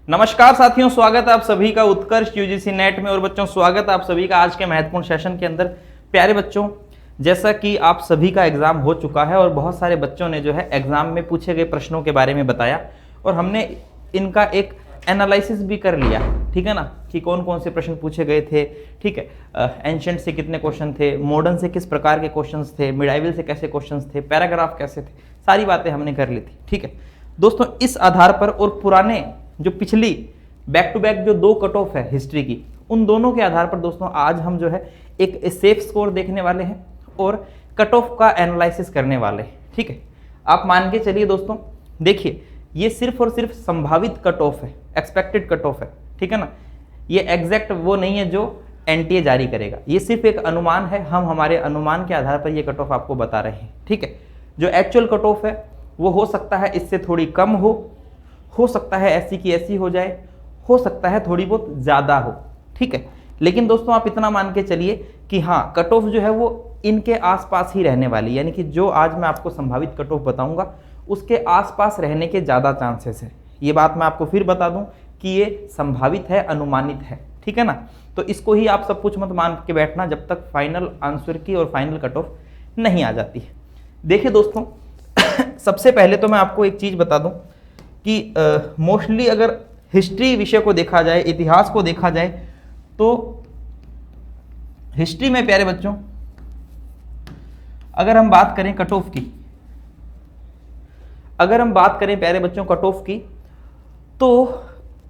नमस्कार साथियों, स्वागत है आप सभी का उत्कर्ष यूजीसी नेट में। और बच्चों, स्वागत है आप सभी का आज के महत्वपूर्ण सेशन के अंदर। प्यारे बच्चों, जैसा कि आप सभी का एग्जाम हो चुका है और बहुत सारे बच्चों ने जो है एग्जाम में पूछे गए प्रश्नों के बारे में बताया और हमने इनका एक एनालिसिस भी कर लिया, ठीक है ना, कि कौन कौन से प्रश्न पूछे गए थे। ठीक है, एंशिएंट से कितने क्वेश्चन थे, मॉडर्न से किस प्रकार के क्वेश्चंस थे, मिडाइवल से कैसे क्वेश्चंस थे, पैराग्राफ कैसे थे, सारी बातें हमने कर ली थी। ठीक है दोस्तों, इस आधार पर और पुराने जो पिछली बैक टू बैक जो दो कट ऑफ है हिस्ट्री की, उन दोनों के आधार पर दोस्तों आज हम जो है एक सेफ स्कोर देखने वाले हैं और कट ऑफ का एनालिसिस करने वाले हैं। ठीक है, आप मान के चलिए दोस्तों, देखिए ये सिर्फ और सिर्फ संभावित कट ऑफ है, एक्सपेक्टेड कट ऑफ है, ठीक है ना। ये एग्जैक्ट वो नहीं है जो एनटीए जारी करेगा, ये सिर्फ एक अनुमान है। हम हमारे अनुमान के आधार पर ये कट ऑफ आपको बता रहे हैं। ठीक है, जो एक्चुअल कट ऑफ है वो हो सकता है इससे थोड़ी कम हो सकता है ऐसी की ऐसी हो जाए, हो सकता है थोड़ी बहुत ज़्यादा हो। ठीक है, लेकिन दोस्तों आप इतना मान के चलिए कि हाँ, कट ऑफ जो है वो इनके आसपास ही रहने वाली, यानी कि जो आज मैं आपको संभावित कट ऑफ बताऊंगा उसके आसपास रहने के ज़्यादा चांसेस है। ये बात मैं आपको फिर बता दूं कि ये संभावित है, अनुमानित है, ठीक है ना। तो इसको ही आप सब कुछ मत मान के बैठना जब तक फाइनल आंसर की और फाइनल कट ऑफ नहीं आ जाती है। देखिए दोस्तों, सबसे पहले तो मैं आपको एक चीज़ बता दूं कि मोस्टली अगर हिस्ट्री विषय को देखा जाए, इतिहास को देखा जाए, तो हिस्ट्री में प्यारे बच्चों अगर हम बात करें कट ऑफ की, अगर हम बात करें प्यारे बच्चों कट ऑफ की, तो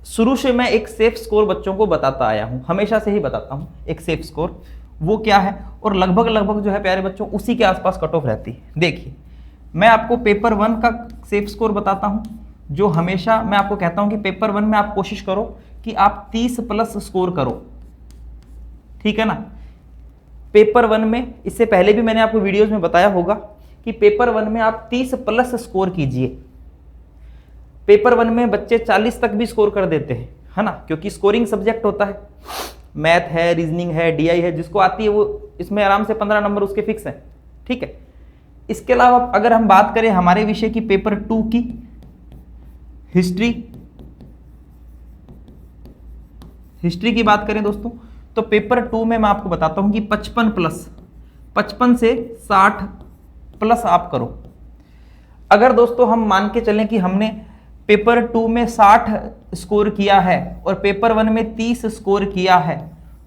शुरू से मैं एक सेफ स्कोर बच्चों को बताता आया हूं, हमेशा से ही बताता हूं एक सेफ स्कोर वो क्या है, और लगभग जो है प्यारे बच्चों उसी के आसपास कट ऑफ रहती है। देखिए, मैं आपको पेपर 1 का सेफ स्कोर बताता हूं, जो हमेशा मैं आपको कहता हूं कि पेपर 1 में आप कोशिश करो कि आप 30+ स्कोर करो, ठीक है ना। पेपर 1 में, इससे पहले भी मैंने आपको वीडियोस में बताया होगा कि पेपर 1 में आप 30+ स्कोर कीजिए। पेपर 1 में बच्चे 40 तक भी स्कोर कर देते हैं, है ना, क्योंकि स्कोरिंग सब्जेक्ट होता है, मैथ है, रीजनिंग है, डीआई है, जिसको आती है वो इसमें आराम से 15 नंबर उसके फिक्स हैं। ठीक है, इसके अलावा अगर हम बात करें हमारे विषय की पेपर 2 की, हिस्ट्री की बात करें दोस्तों, तो पेपर 2 में मैं आपको बताता हूं कि 55 से 60+ आप करो। अगर दोस्तों हम मान के चलें कि हमने पेपर 2 में 60 स्कोर किया है और पेपर 1 में 30 स्कोर किया है,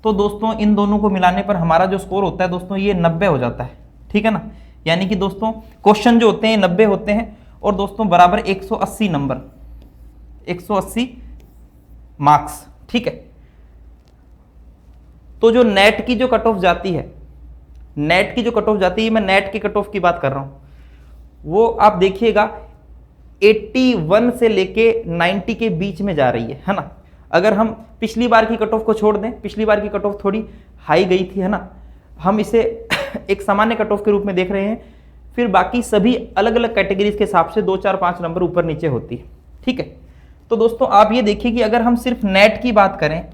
तो दोस्तों इन दोनों को मिलाने पर हमारा जो स्कोर होता है दोस्तों ये 90 हो जाता है, ठीक है ना। यानी कि दोस्तों क्वेश्चन जो होते हैं 90 होते हैं और दोस्तों बराबर 180 नंबर, 180 मार्क्स। ठीक है, तो जो नेट की जो कट ऑफ जाती है, नेट की जो कट ऑफ जाती है, मैं नेट की कट ऑफ की बात कर रहा हूं, वो आप देखिएगा 81 से लेके 90 के बीच में जा रही है ना। अगर हम पिछली बार की कट ऑफ को छोड़ दें, पिछली बार की कट ऑफ थोड़ी हाई गई थी, है ना, हम इसे एक सामान्य कट ऑफ के रूप में देख रहे हैं, फिर बाकी सभी अलग अलग कैटेगरीज के हिसाब से 2, 4, 5 नंबर ऊपर नीचे होती है। ठीक है, तो दोस्तों आप ये देखिए कि अगर हम सिर्फ नेट की बात करें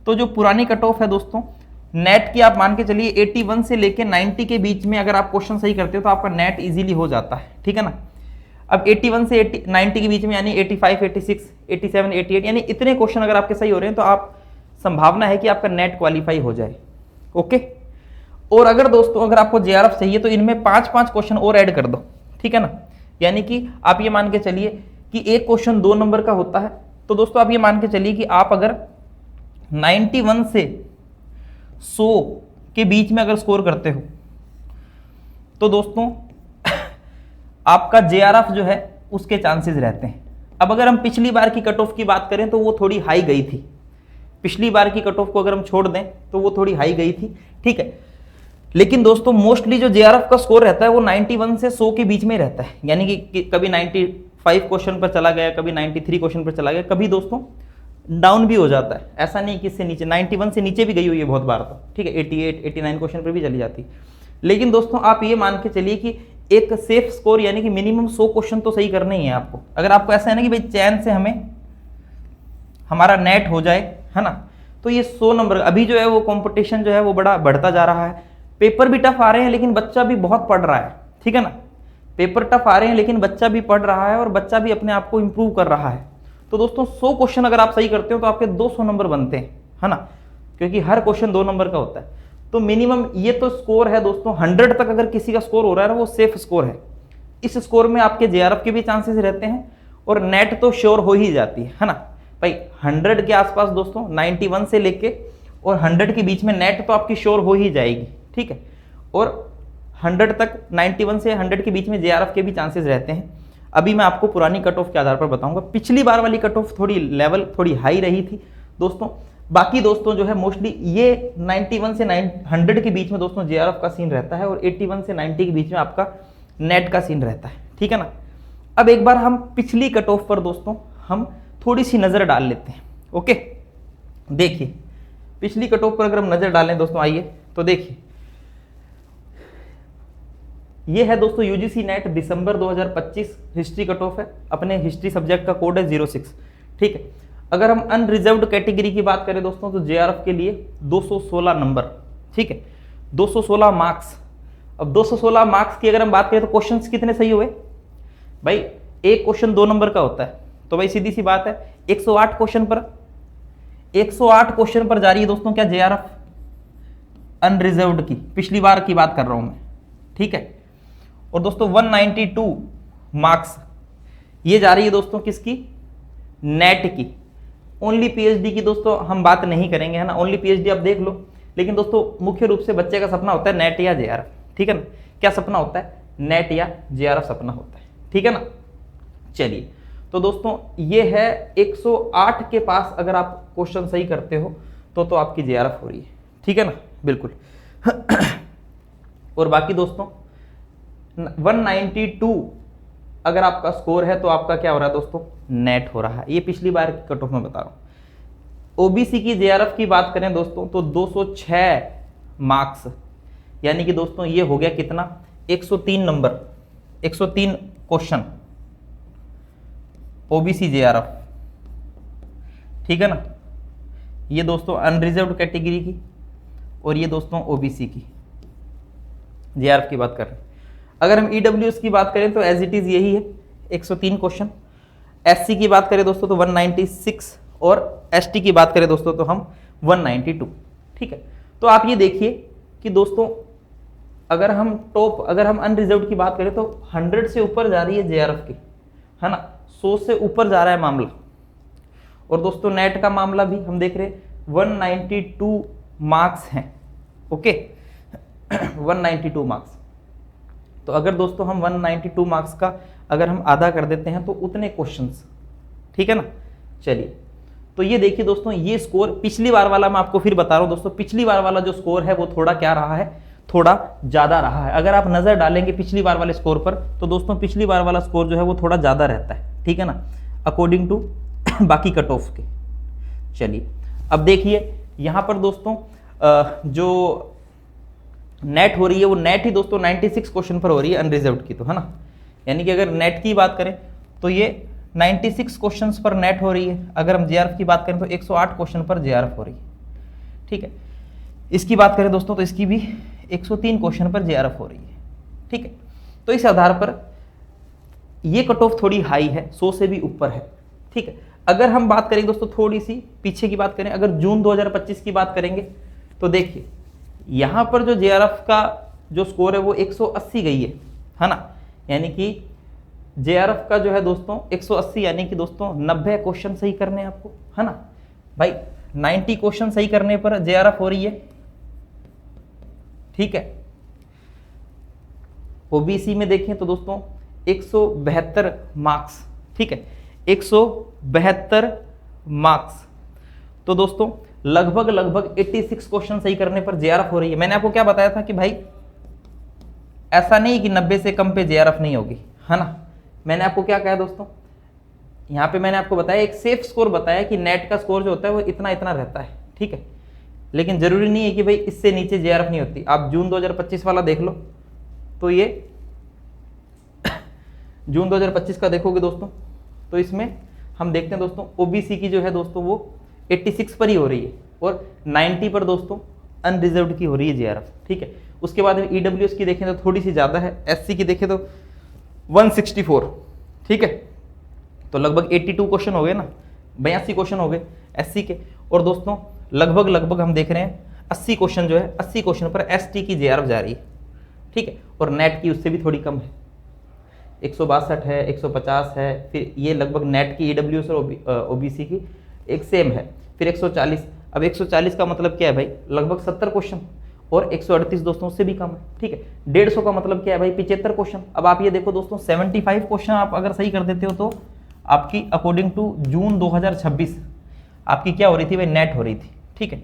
तो जो पुरानी कट ऑफ है दोस्तों नेट की, आप मान के चलिए 81 से लेके 90 के बीच में अगर आप क्वेश्चन सही करते हो तो आपका नेट इजीली हो जाता है, ठीक है ना। अब 81 से 90 के बीच में यानी 85, 86, 87, 88 यानी इतने क्वेश्चन अगर आपके सही हो रहे हैं तो आप संभावना है कि आपका नेट क्वालिफाई हो जाए। ओके, और अगर दोस्तों अगर आपको जेआरएफ चाहिए तो इनमें 5-5 क्वेश्चन और ऐड कर दो, ठीक है ना। यानी कि आप ये मान के चलिए कि एक क्वेश्चन 2 नंबर का होता है, तो दोस्तों आप ये मान के चलिए कि आप अगर 91 से 100 के बीच में अगर स्कोर करते हो तो दोस्तों आपका जेआरएफ जो है उसके चांसेस रहते हैं। अब अगर हम पिछली बार की कट ऑफ की बात करें तो वो थोड़ी हाई गई थी, पिछली बार की कट ऑफ को अगर हम छोड़ दें तो वो थोड़ी हाई गई थी, ठीक है। लेकिन दोस्तों मोस्टली जो जेआरएफ का स्कोर रहता है वो 91 से 100 के बीच में रहता है, यानी कि कभी 95 क्वेश्चन पर चला गया, कभी 93 क्वेश्चन पर चला गया, कभी दोस्तों डाउन भी हो जाता है, ऐसा नहीं कि इससे नीचे 91 से नीचे भी गई हुई है बहुत बार, तो ठीक है 88, 89 क्वेश्चन पर भी चली जाती है। लेकिन दोस्तों आप ये मान के चलिए कि एक सेफ स्कोर यानी कि मिनिमम 100 क्वेश्चन तो सही करने ही है आपको। अगर आपको ऐसा है ना कि भाई चैन से हमें हमारा नेट हो जाए, है ना, तो ये 100 नंबर, अभी जो है वो कंपटीशन जो है वो बड़ा बढ़ता जा रहा है, पेपर भी टफ आ रहे हैं लेकिन बच्चा भी बहुत पढ़ रहा है, ठीक है ना। पेपर टफ आ रहे हैं लेकिन बच्चा भी पढ़ रहा है और बच्चा भी अपने आप को इम्प्रूव कर रहा है। तो दोस्तों 100 क्वेश्चन अगर आप सही करते हो तो आपके 200 नंबर बनते हैं, है ना, क्योंकि हर क्वेश्चन 2 नंबर का होता है। तो मिनिमम ये तो स्कोर है दोस्तों, 100 तक अगर किसी का स्कोर हो रहा है ना वो सेफ स्कोर है। इस स्कोर में आपके जेआरएफ के भी चांसेस रहते हैं और नेट तो श्योर हो ही जाती है ना भाई। 100 के आसपास दोस्तों 91 से लेके और 100 के बीच में नेट तो आपकी श्योर हो ही जाएगी, ठीक है। और 100 तक 91 से 100 के बीच में जेआरएफ के भी चांसेस रहते हैं। अभी मैं आपको पुरानी कट ऑफ के आधार पर बताऊंगा। पिछली बार वाली कट ऑफ थोड़ी लेवल थोड़ी हाई रही थी दोस्तों। बाकी दोस्तों जो है मोस्टली ये 91 से 100 के बीच में दोस्तों जेआरएफ का सीन रहता है और 81 से 90 के बीच में आपका नेट का सीन रहता है, ठीक है ना। अब एक बार हम पिछली कट ऑफ पर दोस्तों हम थोड़ी सी नजर डाल लेते हैं। ओके, देखिए पिछली कट ऑफ पर अगर हम नजर डालें दोस्तों, आइए तो देखिए ये है दोस्तों यूजीसी नेट दिसंबर 2025 हिस्ट्री कट ऑफ है। अपने हिस्ट्री सब्जेक्ट का कोड है 06, ठीक है। अगर हम अनरिजर्व्ड कैटेगरी की बात करें दोस्तों तो जेआरएफ के लिए 216 नंबर, ठीक है, 216 मार्क्स। अब 216 मार्क्स की अगर हम बात करें तो क्वेश्चंस कितने सही हुए भाई? एक क्वेश्चन 2 नंबर का होता है, तो भाई सीधी सी बात है 108 क्वेश्चन पर 108 क्वेश्चन पर जा रही है दोस्तों क्या जेआरएफ अनरिजर्व्ड की, पिछली बार की बात कर रहा हूं मैं, ठीक है। और दोस्तों 192 मार्क्स ये जा रही है दोस्तों किसकी? नेट की। ओनली पीएचडी की दोस्तों हम बात नहीं करेंगे, है ना, ओनली पीएचडी आप देख लो। लेकिन दोस्तों मुख्य रूप से बच्चे का सपना होता है नेट या जेआरएफ, ठीक है ना। क्या सपना होता है? नेट या जेआरएफ सपना होता है, ठीक है ना। चलिए तो दोस्तों ये है 108 के पास अगर आप क्वेश्चन सही करते हो तो आपकी जेआरएफ हो रही है, ठीक है ना, बिल्कुल। और बाकी दोस्तों 192 अगर आपका स्कोर है तो आपका क्या हो रहा है दोस्तों? नेट हो रहा है। ये पिछली बार की कट ऑफ में बता रहा हूं। ओबीसी की जेआरएफ की बात करें दोस्तों तो 206 मार्क्स, यानी कि दोस्तों ये हो गया कितना? 103 नंबर, 103 क्वेश्चन ओबीसी जेआरएफ, ठीक है ना। ये दोस्तों अनरिजर्व्ड कैटेगरी की और ये दोस्तों ओबीसी की जेआरएफ की बात कर रहे हैं। अगर हम ईडब्ल्यूएस की बात करें तो एज इट इज यही है 103 क्वेश्चन। एससी की बात करें दोस्तों तो 196 और एसटी की बात करें दोस्तों तो हम 192, ठीक है। तो आप ये देखिए कि दोस्तों अगर हम अनरिजर्व्ड की बात करें तो 100 से ऊपर जा रही है जेआरएफ की, है ना, 100 से ऊपर जा रहा है मामला। और दोस्तों नेट का मामला भी हम देख रहे हैं 192 मार्क्स हैं, ओके 192 मार्क्स। तो अगर दोस्तों हम 192 मार्क्स का अगर हम आधा कर देते हैं तो उतने क्वेश्चंस, ठीक है ना। चलिए तो ये देखिए दोस्तों ये स्कोर पिछली बार वाला मैं आपको फिर बता रहा हूं दोस्तों, पिछली बार वाला जो स्कोर है वो थोड़ा क्या रहा है? थोड़ा ज्यादा रहा है। अगर आप नजर डालेंगे पिछली बार वाले स्कोर पर तो दोस्तों पिछली बार वाला स्कोर जो है वो थोड़ा ज्यादा रहता है, ठीक है ना, अकॉर्डिंग टू बाकी कट ऑफ के। चलिए अब देखिए यहां पर दोस्तों जो नेट हो रही है वो नेट ही दोस्तों 96 क्वेश्चन पर हो रही है अनरिजर्व्ड की, तो है ना, यानी कि अगर नेट की बात करें तो ये 96 क्वेश्चंस पर नेट हो रही है। अगर हम जेआरएफ की बात करें तो 108 क्वेश्चन पर जेआरएफ हो रही है, ठीक है। इसकी बात करें दोस्तों तो इसकी भी 103 क्वेश्चन पर जेआरएफ हो रही है, ठीक है। तो इस आधार पर ये कट ऑफ थोड़ी हाई है, 100 से भी ऊपर है, ठीक है। अगर हम बात करें दोस्तों थोड़ी सी पीछे की बात करें, अगर जून 2025 की बात करेंगे तो देखिए यहां पर जो जेआरएफ का जो स्कोर है वो 180 गई है ना, यानी कि जेआरएफ का जो है दोस्तों 180, यानी कि दोस्तों 90 क्वेश्चन सही करने हैं आपको, है ना भाई। 90 क्वेश्चन सही करने पर जेआरएफ हो रही है, ठीक है। ओबीसी में देखें तो दोस्तों 172 मार्क्स, ठीक है, 172 मार्क्स। तो दोस्तों लगभग 86 क्वेश्चन सही करने पर जेआरएफ हो रही है। मैंने आपको क्या बताया था कि भाई ऐसा नहीं कि 90 से कम पे जेआरएफ नहीं होगी, है ना। मैंने आपको क्या कहा दोस्तों, यहाँ पे मैंने आपको बताया एक सेफ स्कोर बताया कि नेट का स्कोर जो होता है वो इतना इतना रहता है, ठीक है। लेकिन जरूरी नहीं है कि भाई इससे नीचे जेआरएफ नहीं होती। आप जून 2025 वाला देख लो तो ये जून 2025 का देखोगे दोस्तों तो इसमें हम देखते हैं दोस्तों ओबीसी की जो है दोस्तों वो 86 पर ही हो रही है और 90 पर दोस्तों अनरिजर्व्ड की हो रही है जेआरएफ, ठीक है। उसके बाद में ईडब्ल्यूएस की देखें तो थोड़ी सी ज़्यादा है, एससी की देखें तो 164, ठीक है। तो लगभग 82 क्वेश्चन हो गए ना, 82 क्वेश्चन हो गए एससी के। और दोस्तों लगभग लगभग हम देख रहे हैं 80 क्वेश्चन जो है, 80 क्वेश्चन पर एसटी की जेआरएफ जा रही है, ठीक है। और नेट की उससे भी थोड़ी कम है, 162 है, 150 है, फिर ये लगभग नेट की ईडब्ल्यूएस और ओबीसी की एक सेम है, फिर 140। अब 140 का मतलब क्या है भाई, लगभग 70 क्वेश्चन, और 138 दोस्तों उससे भी कम है, ठीक है। 150 का मतलब क्या है भाई, 75 क्वेश्चन। अब आप ये देखो दोस्तों 75 क्वेश्चन आप अगर सही कर देते हो तो आपकी अकॉर्डिंग टू जून 2026 आपकी क्या हो रही थी भाई, नेट हो रही थी, ठीक है।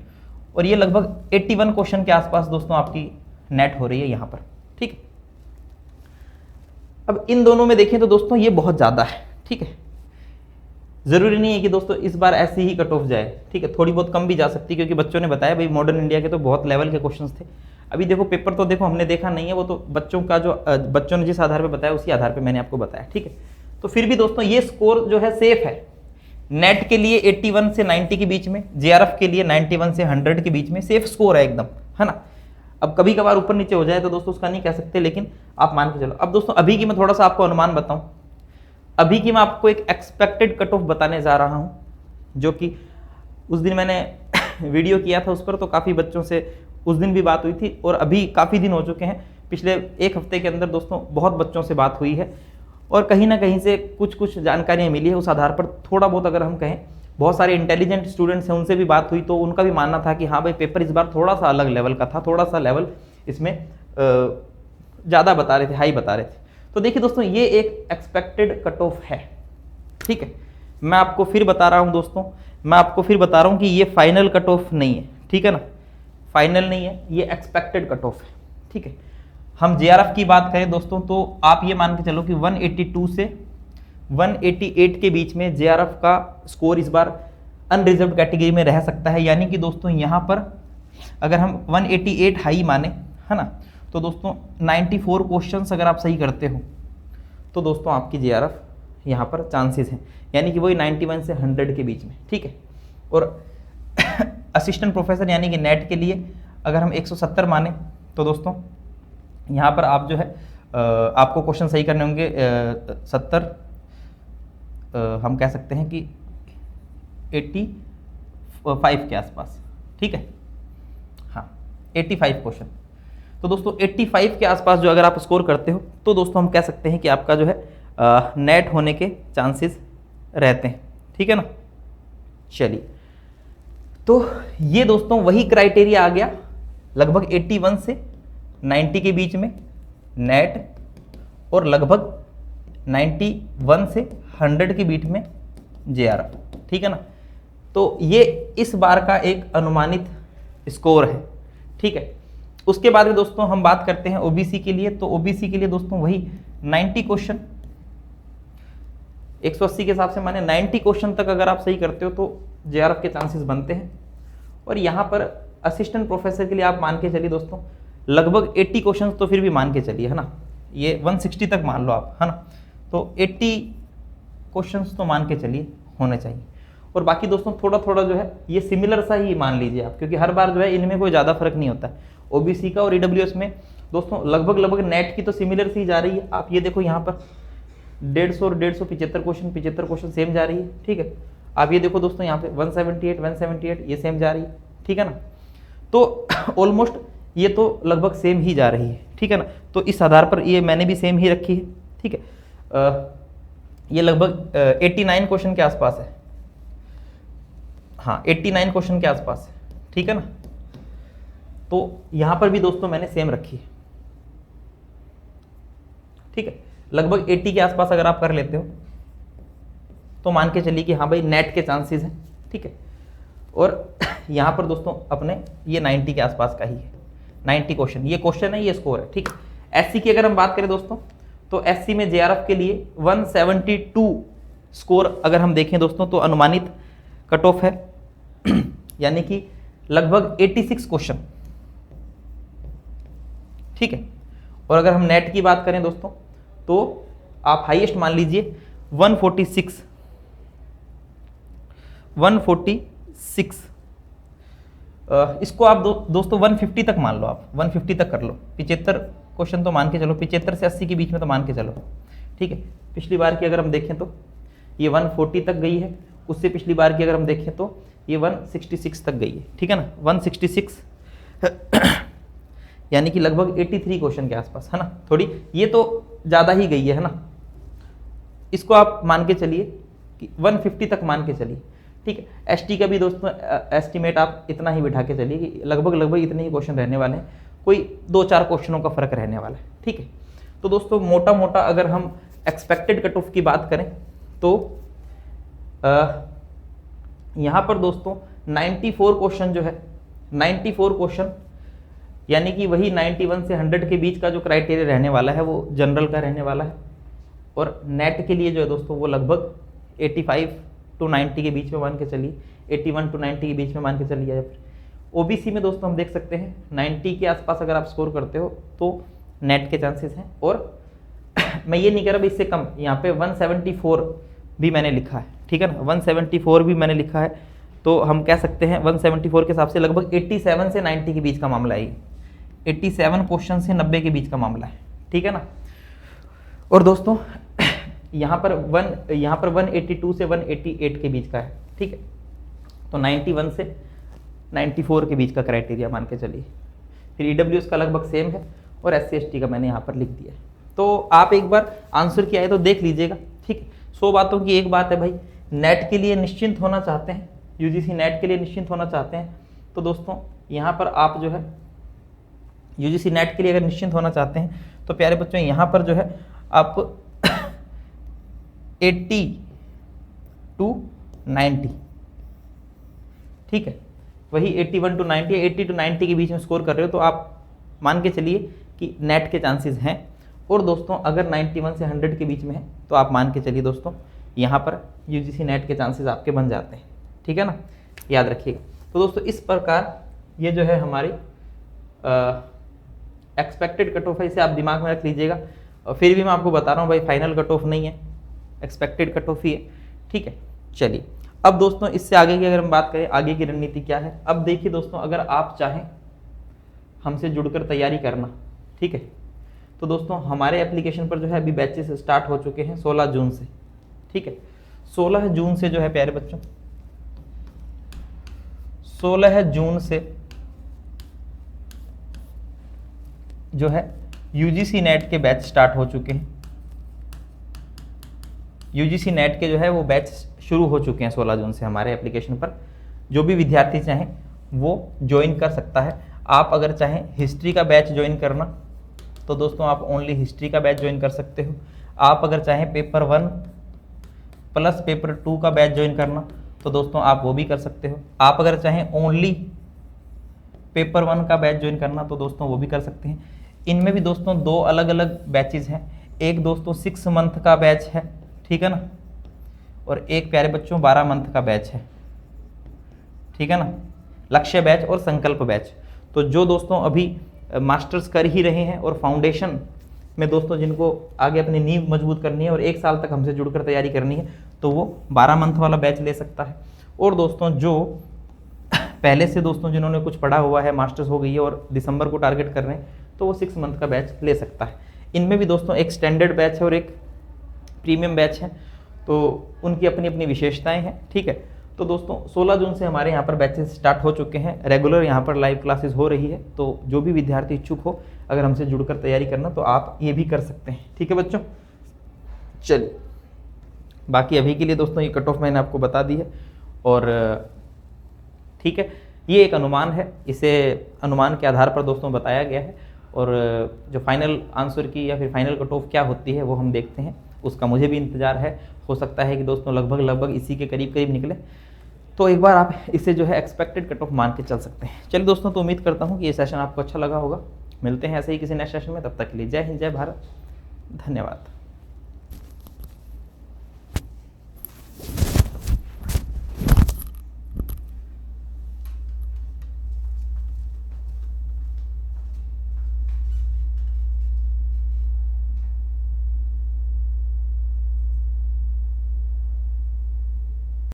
और ये लगभग 81 क्वेश्चन के आसपास दोस्तों आपकी नेट हो रही है यहाँ पर, ठीक है। अब इन दोनों में देखें तो दोस्तों ये बहुत ज़्यादा है, ठीक है। ज़रूरी नहीं है कि दोस्तों इस बार ऐसी ही कट ऑफ जाए, ठीक है, थोड़ी बहुत कम भी जा सकती है, क्योंकि बच्चों ने बताया भाई मॉडर्न इंडिया के तो बहुत लेवल के क्वेश्चंस थे। अभी देखो पेपर तो देखो हमने देखा नहीं है, वो तो बच्चों का जो बच्चों ने जिस आधार पर बताया उसी आधार पर मैंने आपको बताया, ठीक है। तो फिर भी दोस्तों ये स्कोर जो है सेफ है, नेट के लिए 81 से 90 के बीच में, जेआरएफ के लिए 91 से 100 के बीच में सेफ स्कोर है एकदम, है ना। अब कभी कभार ऊपर नीचे हो जाए तो दोस्तों उसका नहीं कह सकते, लेकिन आप मान के चलो। अब दोस्तों अभी की मैं थोड़ा सा आपको अनुमान बताऊं, अभी की मैं आपको एक एक्सपेक्टेड कट ऑफ बताने जा रहा हूं, जो कि उस दिन मैंने वीडियो किया था उस पर, तो काफ़ी बच्चों से उस दिन भी बात हुई थी, और अभी काफ़ी दिन हो चुके हैं, पिछले एक हफ्ते के अंदर दोस्तों बहुत बच्चों से बात हुई है, और कहीं ना कहीं से कुछ कुछ जानकारियाँ मिली है। उस आधार पर थोड़ा बहुत अगर हम कहें, बहुत सारे इंटेलिजेंट स्टूडेंट्स हैं उनसे भी बात हुई, तो उनका भी मानना था कि हाँ भाई पेपर इस बार थोड़ा सा अलग लेवल का था, थोड़ा सा लेवल इसमें ज़्यादा बता रहे थे, हाई बता रहे थे। तो देखिए दोस्तों ये एक एक्सपेक्टेड कट ऑफ है, ठीक है। मैं आपको फिर बता रहा हूँ दोस्तों, मैं आपको फिर बता रहा हूँ कि ये फाइनल कट ऑफ नहीं है, ठीक है ना, फाइनल नहीं है, ये एक्सपेक्टेड कट ऑफ है, ठीक है। हम जेआरएफ की बात करें दोस्तों तो आप ये मान के चलो कि 182 से 188 के बीच में जेआरएफ का स्कोर इस बार अनरिजर्व्ड कैटेगरी में रह सकता है। यानी कि दोस्तों यहाँ पर अगर हम 188 हाई माने, है ना, तो दोस्तों 94 क्वेश्चंस अगर आप सही करते हो तो दोस्तों आपकी जेआरएफ यहाँ पर चांसेस हैं, यानी कि वही 91 से 100 के बीच में, ठीक है। और असिस्टेंट प्रोफेसर यानी कि नेट के लिए अगर हम 170 माने तो दोस्तों यहाँ पर आप जो है आपको क्वेश्चन सही करने होंगे 70, हम कह सकते हैं कि 85 के आसपास, ठीक है, हाँ 85 क्वेश्चन। तो दोस्तों 85 के आसपास जो अगर आप स्कोर करते हो तो दोस्तों हम कह सकते हैं कि आपका जो है नेट होने के चांसेस रहते हैं, ठीक है ना। चलिए, तो ये दोस्तों वही क्राइटेरिया आ गया, लगभग 81 से 90 के बीच में नेट, और लगभग 91 से 100 के बीच में जेआरएफ, ठीक है ना। तो ये इस बार का एक अनुमानित स्कोर है, ठीक है। उसके बाद में दोस्तों हम बात करते हैं ओबीसी के लिए। तो ओबीसी के लिए दोस्तों वही 90 क्वेश्चन, 180 के हिसाब से माने 90 क्वेश्चन तक अगर आप सही करते हो तो जेआरएफ के चांसेस बनते हैं। और यहाँ पर असिस्टेंट प्रोफेसर के लिए आप मान के चलिए दोस्तों लगभग 80 क्वेश्चन तो फिर भी मान के चलिए, है ना, ये 160 तक मान लो आप, है ना, तो 80 क्वेश्चंस तो मान के चलिए होने चाहिए। और बाकी दोस्तों थोड़ा थोड़ा जो है ये सिमिलर सा ही मान लीजिए आप, क्योंकि हर बार जो है इनमें कोई ज़्यादा फर्क नहीं होता है। ओबीसी का और ईडब्ल्यूएस में दोस्तों लगभग लगभग नेट की तो सिमिलर सी जा रही है। आप ये देखो यहाँ पर 150 और 150 75 क्वेश्चन सेम जा रही है, ठीक है। आप ये देखो दोस्तों यहाँ पे 178 ये सेम जा रही है, ठीक है ना। तो ऑलमोस्ट ये तो लगभग सेम ही जा रही है, ठीक है ना। तो इस आधार पर ये मैंने भी सेम ही रखी है, ठीक है। ये लगभग 89 क्वेश्चन के आसपास है, हाँ 89 क्वेश्चन के आसपास है, ठीक है ना। तो यहां पर भी दोस्तों मैंने सेम रखी है, ठीक है। लगभग 80 के आसपास अगर आप कर लेते हो तो मान के चलिए कि हाँ भाई नेट के चांसेस हैं, ठीक है। और यहां पर दोस्तों अपने ये 90 के आसपास का ही है, 90 क्वेश्चन, ये क्वेश्चन है, ये स्कोर है, ठीक है। एससी की अगर हम बात करें दोस्तों तो एससी में जेआरएफ के लिए 172 स्कोर अगर हम देखें दोस्तों तो अनुमानित कट ऑफ है, यानी कि लगभग 86 क्वेश्चन, ठीक है। और अगर हम नेट की बात करें दोस्तों तो आप हाईएस्ट मान लीजिए 146, इसको आप दोस्तों 150 तक मान लो, आप 150 तक कर लो, 75 क्वेश्चन तो मान के चलो, 75 से 80 के बीच में तो मान के चलो, ठीक है। पिछली बार की अगर हम देखें तो ये 140 तक गई है, उससे पिछली बार की अगर हम देखें तो ये 166 तक गई है, ठीक है ना, 166 यानी कि लगभग 83 क्वेश्चन के आसपास, है ना। थोड़ी ये तो ज़्यादा ही गई है ना, इसको आप मान के चलिए कि 150 तक मान के चलिए, ठीक है। एसटी का भी दोस्तों एस्टिमेट आप इतना ही बिठा के चलिए कि लगभग इतने ही क्वेश्चन रहने वाले हैं, कोई 2-4 क्वेश्चनों का फर्क रहने वाला है, ठीक है। तो दोस्तों मोटा मोटा अगर हम एक्सपेक्टेड कट ऑफ की बात करें तो यहाँ पर दोस्तों 94 क्वेश्चन जो है, 94 क्वेश्चन यानी कि वही 91 से 100 के बीच का जो क्राइटेरिया रहने वाला है वो जनरल का रहने वाला है। और नेट के लिए जो है दोस्तों वो लगभग 85 to 90 के बीच में मान के चलिए, 81 to 90 के बीच में मान के चलिए। या फिर ओबीसी में दोस्तों हम देख सकते हैं 90 के आसपास अगर आप स्कोर करते हो तो नेट के चांसेस हैं। और मैं ये नहीं कह रहा इससे कम, यहाँ पे 174 भी मैंने लिखा है, ठीक है ना, 174 भी मैंने लिखा है। तो हम कह सकते हैं 174 के हिसाब से लगभग 87 से 90 के बीच का मामला है, 87 क्वेश्चन से 90 के बीच का मामला है, ठीक है ना। और दोस्तों यहाँ पर 182 से 188 के बीच का है, ठीक है। तो 91 से 94 के बीच का क्राइटेरिया मान के चलिए। फिर ईडब्ल्यूएस का लगभग सेम है और एससी एसटी का मैंने यहाँ पर लिख दिया है। तो आप एक बार आंसर किया है तो देख लीजिएगा, ठीक है। 100 बातों की एक बात है भाई, नेट के लिए निश्चिंत होना चाहते हैं, यूजीसी नेट के लिए निश्चिंत होना चाहते हैं तो दोस्तों यहाँ पर आप जो है यूजीसी नेट के लिए अगर निश्चिंत होना चाहते हैं तो प्यारे बच्चों यहाँ पर जो है आप 80 to 90, ठीक है, वही 81 to 90 या 80 to 90 के बीच में स्कोर कर रहे हो तो आप मान के चलिए कि नेट के चांसेस हैं। और दोस्तों अगर 91 से 100 के बीच में है तो आप मान के चलिए दोस्तों यहाँ पर यूजीसी नेट के चांसेस आपके बन जाते हैं, ठीक है ना, याद रखिएगा। तो दोस्तों इस प्रकार ये जो है हमारी एक्सपेक्टेड कट ऑफ है, इसे आप दिमाग में रख लीजिएगा। और फिर भी मैं आपको बता रहा हूँ भाई फाइनल कट ऑफ नहीं है, एक्सपेक्टेड कट ऑफ ही है, ठीक है। चलिए अब दोस्तों इससे आगे की अगर हम बात करें, आगे की रणनीति क्या है। अब देखिए दोस्तों अगर आप चाहें हमसे जुड़कर तैयारी करना, ठीक है, तो दोस्तों हमारे एप्लीकेशन पर जो है अभी बैचेस स्टार्ट हो चुके हैं 16 जून से, ठीक है। 16 जून से जो है प्यारे बच्चों, 16 जून से जो है यूजीसी नेट के बैच स्टार्ट हो चुके हैं। यूजीसी नेट के जो है वो बैच शुरू हो चुके हैं 16 जून से हमारे एप्लीकेशन पर। जो भी विद्यार्थी चाहें वो ज्वाइन कर सकता है। आप अगर चाहें हिस्ट्री का बैच ज्वाइन करना तो दोस्तों आप ओनली हिस्ट्री का बैच ज्वाइन कर सकते हो। आप अगर चाहें पेपर 1 प्लस पेपर 2 का बैच ज्वाइन करना तो दोस्तों आप वो भी कर सकते हो। आप अगर चाहें ओनली पेपर 1 का बैच ज्वाइन करना तो दोस्तों वो भी कर सकते हैं। इनमें भी दोस्तों 2 अलग अलग बैचेज हैं। एक दोस्तों 6 मंथ का बैच है, ठीक है ना, और एक प्यारे बच्चों 12 मंथ का बैच है, ठीक है ना, लक्ष्य बैच और संकल्प बैच। तो जो दोस्तों अभी मास्टर्स कर ही रहे हैं और फाउंडेशन में दोस्तों जिनको आगे अपनी नींव मजबूत करनी है और 1 साल तक हमसे जुड़कर तैयारी करनी है तो वो 12 मंथ वाला बैच ले सकता है। और दोस्तों जो पहले से दोस्तों जिन्होंने कुछ पढ़ा हुआ है, मास्टर्स हो गई है और दिसंबर को टारगेट कर रहे हैं तो वो 6 मंथ का बैच ले सकता है। इनमें भी दोस्तों एक स्टैंडर्ड बैच है और एक प्रीमियम बैच है, तो उनकी अपनी अपनी विशेषताएं हैं, ठीक है। तो दोस्तों 16 जून से हमारे यहाँ पर बैचेस स्टार्ट हो चुके हैं, रेगुलर यहाँ पर लाइव क्लासेस हो रही है। तो जो भी विद्यार्थी इच्छुक हो अगर हमसे जुड़कर तैयारी करना तो आप ये भी कर सकते हैं, ठीक है बच्चों। चलिए बाकी अभी के लिए दोस्तों ये कट ऑफ मैंने आपको बता दी है और ठीक है, ये एक अनुमान है, इसे अनुमान के आधार पर दोस्तों बताया गया है। और जो फाइनल आंसर की या फिर फाइनल कट ऑफ क्या होती है वो हम देखते हैं, उसका मुझे भी इंतज़ार है। हो सकता है कि दोस्तों लगभग इसी के करीब निकले, तो एक बार आप इसे जो है एक्सपेक्टेड कट ऑफ मान के चल सकते हैं। चलिए दोस्तों, तो उम्मीद करता हूँ कि ये सेशन आपको अच्छा लगा होगा। मिलते हैं ऐसे ही किसी नेक्स्ट सेशन में, तब तक के लिए जय हिंद, जय भारत, धन्यवाद।